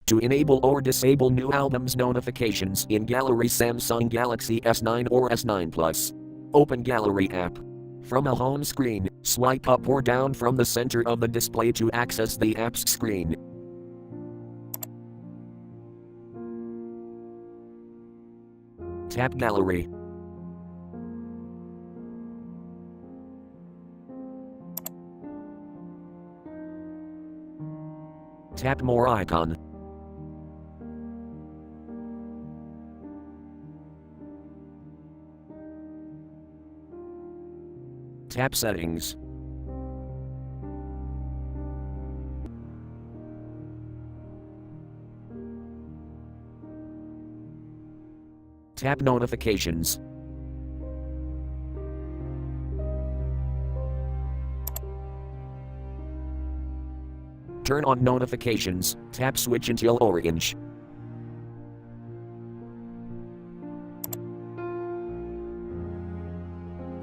To enable or disable new albums notifications in Gallery Samsung Galaxy S9 or S9 Plus. Open Gallery app. From a home screen, swipe up or down from the center of the display to access the app's screen. Tap Gallery. Tap More icon. Tap Settings. Tap Notifications. Turn on notifications, tap Switch until orange.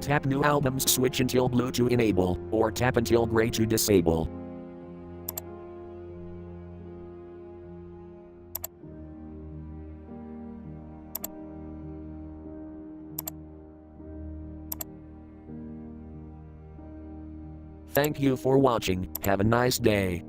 Tap New Albums, switch until blue to enable, or tap until gray to disable. Thank you for watching. Have a nice day.